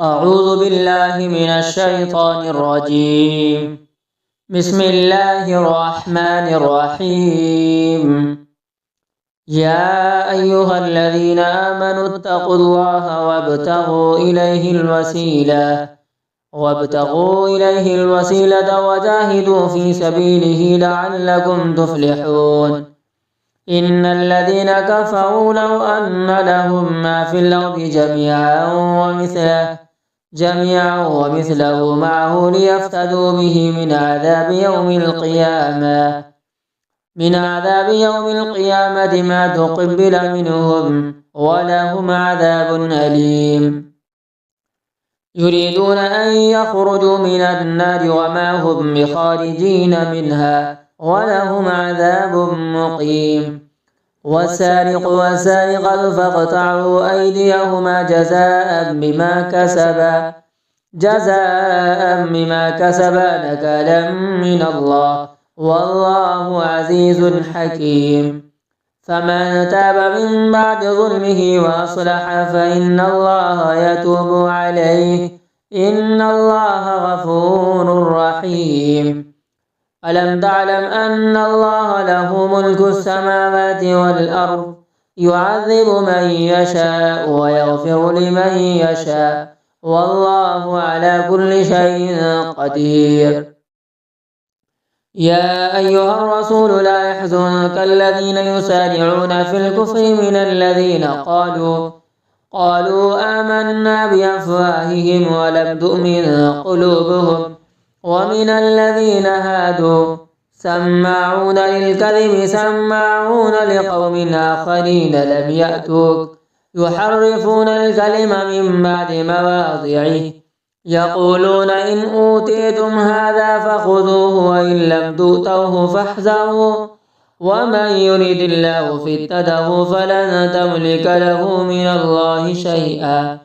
أعوذ بالله من الشيطان الرجيم. بسم الله الرحمن الرحيم. يا أيها الذين آمنوا اتقوا الله وابتغوا إليه الوسيلة وجاهدوا في سبيله لعلكم تفلحون. إن الذين كفروا لو أن لهم ما في الأرض جميعا ومثله معه ليفتدوا به من عذاب يوم القيامة ما تقبل منهم ولهم عذاب أليم. يريدون أن يخرجوا من النار وما هم بخارجين منها ولهم عذاب مقيم. والسارق والسارقة فاقطعوا أيديهما جزاء بما كسبا نكالا من الله والله عزيز حكيم. فمن تاب من بعد ظلمه وأصلح فإن الله يتوب عليه إن الله غفور رحيم. ألم تعلم أن الله له ملك السماوات والأرض يعذب من يشاء ويغفر لمن يشاء والله على كل شيء قدير. يا أيها الرسول لا يحزنك الذين يسارعون في الكفر من الذين قالوا آمنا بأفواههم ولم تؤمن قلوبهم ومن الذين هادوا سماعون للكذب سماعون لقوم آخرين لم يأتوك يحرفون الكلم من بعد مواضعه يقولون إن أوتيتم هذا فخذوه وإن لم تؤتوه فاحذروا ومن يرد الله فتنته فلن تملك له من الله شيئا.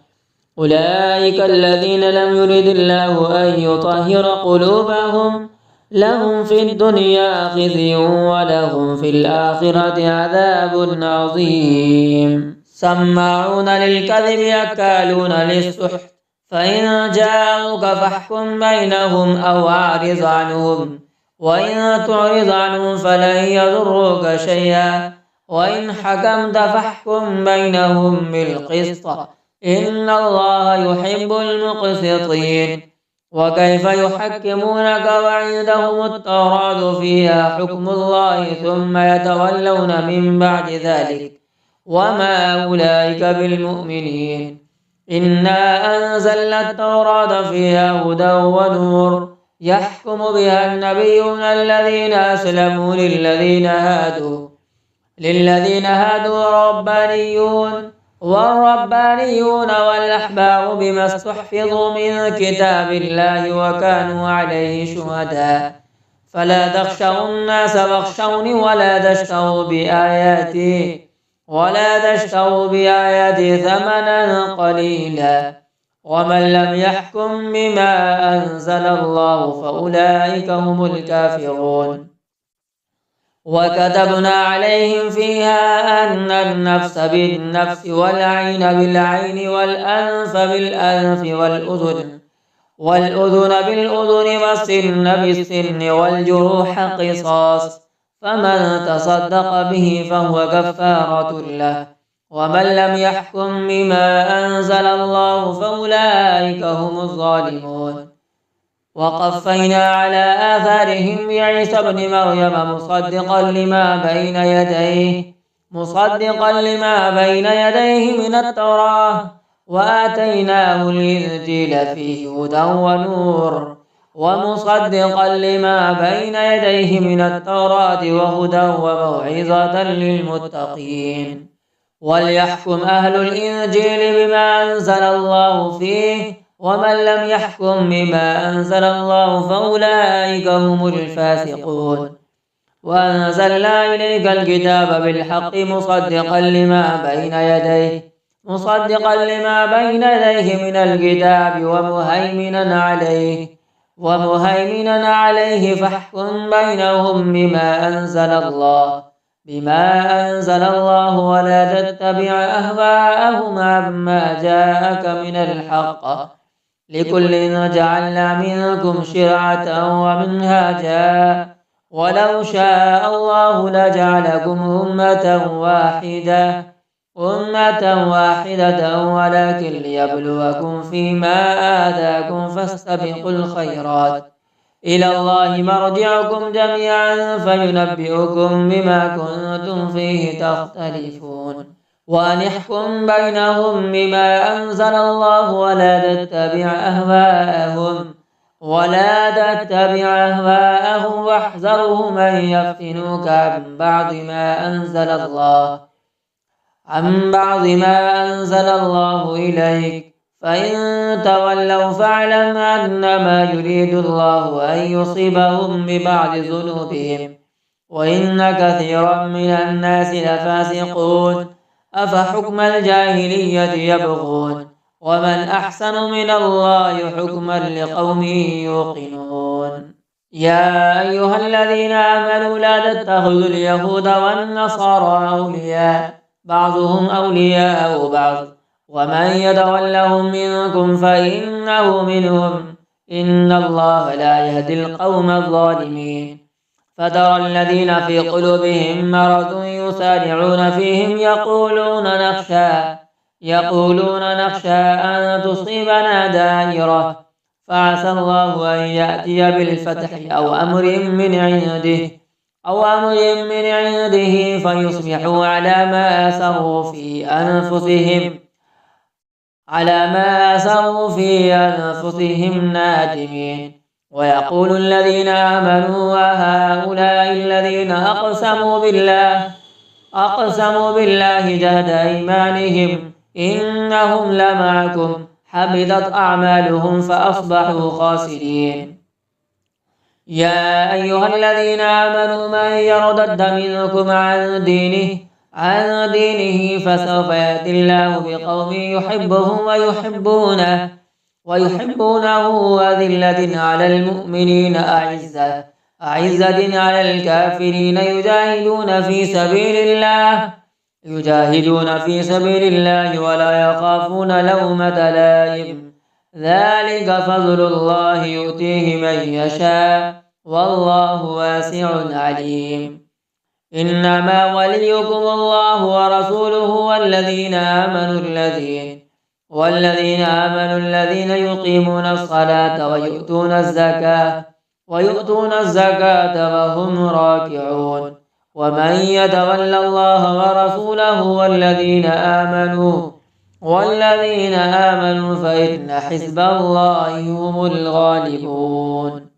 أولئك الذين لم يرد الله أن يطهر قلوبهم لهم في الدنيا خزي ولهم في الآخرة عذاب عظيم. سماعون للكذب أكالون للسحت فإن جاءوك فاحكم بينهم أو أعرض عنهم وإن تعرض عنهم فلن يضروك شيئا وإن حكمت فاحكم بينهم بالقسط إن الله يحب المقسطين. وكيف يحكمونك وعندهم التوراة فيها حكم الله ثم يتولون من بعد ذلك وما أولئك بالمؤمنين. إنا أنزلنا التوراة فيها هدى ونور يحكم بها النبيون الذين أسلموا للذين هادوا والربانيون والأحبار بما استحفظوا من كتاب الله وكانوا عليه شهداء فلا تخشوا الناس واخشوني ولا تشتروا بآياتي ثمنا قليلا ومن لم يحكم بما أنزل الله فأولئك هم الكافرون. وكتبنا عليهم فيها أن النفس بالنفس والعين بالعين والأنف بالأنف والأذن بالأذن والسن بالسن والجروح قصاص فمن تصدق به فهو كفارة له ومن لم يحكم بما أنزل الله فأولئك هم الظالمون. وقفينا على آثارهم بعيسى ابن مريم مصدقا لما بين يديه من التوراة وآتيناه الإنجيل فيه هدى ونور ومصدقا لما بين يديه من التوراة وهدى وموعظة للمتقين. وليحكم أهل الإنجيل بما أنزل الله فيه ومن لم يحكم بما أنزل الله فأولئك هم الفاسقون. وأنزلنا إليك الكتاب بالحق مصدقا لما بين يديه من الكتاب ومهيمنا عليه فاحكم بينهم بما أنزل الله ولا تتبع أهواءهم عما جاءك من الحق لكل جعلنا منكم شرعة ومنهاجا ولو شاء الله لجعلكم أمة واحدة ولكن ليبلوكم فيما آتاكم فاستبقوا الخيرات إلى الله مرجعكم جميعا فينبئكم بما كنتم فيه تختلفون وأن احكم بينهم بما أنزل الله ولا تتبع أهواءهم واحذرهم أن يفتنوك عن بعض ما أنزل الله إليك فإن تولوا فاعلم أنما يريد الله أن يصيبهم ببعض ذنوبهم وإن كثيرا من الناس لفاسقون أفحكم الجاهلية يبغون ومن أحسن من الله حكما لقوم يوقنون يا أيها الذين آمنوا لا تتخذوا اليهود والنصارى أولياء بعضهم أولياء بعض ومن يتولهم منكم فإنه منهم إن الله لا يهدي القوم الظالمين فترى الذين في قلوبهم مرض يسارعون فيهم يقولون نخشى أن تصيبنا دائرة فعسى الله أن يأتي بالفتح أو أمر من عنده فيصبحوا على ما أسروا في أنفسهم نادمين ويقول الذين آمنوا وهؤلاء الذين أقسموا بالله جهد أيمانهم إنهم لمعكم حبطت أعمالهم فأصبحوا خاسرين يا أيها الذين آمنوا من يرتد منكم عن دينه فسوف يأتي الله بقوم يحبهم ويحبونه أذلة على المؤمنين أعزة على الكافرين يجاهدون في سبيل الله ولا يخافون لومة لائم ذلك فضل الله يؤتيه من يشاء والله واسع عليم إنما وليكم الله ورسوله والذين آمنوا الذين يقيمون الصلاة ويؤتون الزكاة وهم راكعون ومن يتول الله ورسوله والذين آمنوا فإن حزب الله هم الغالبون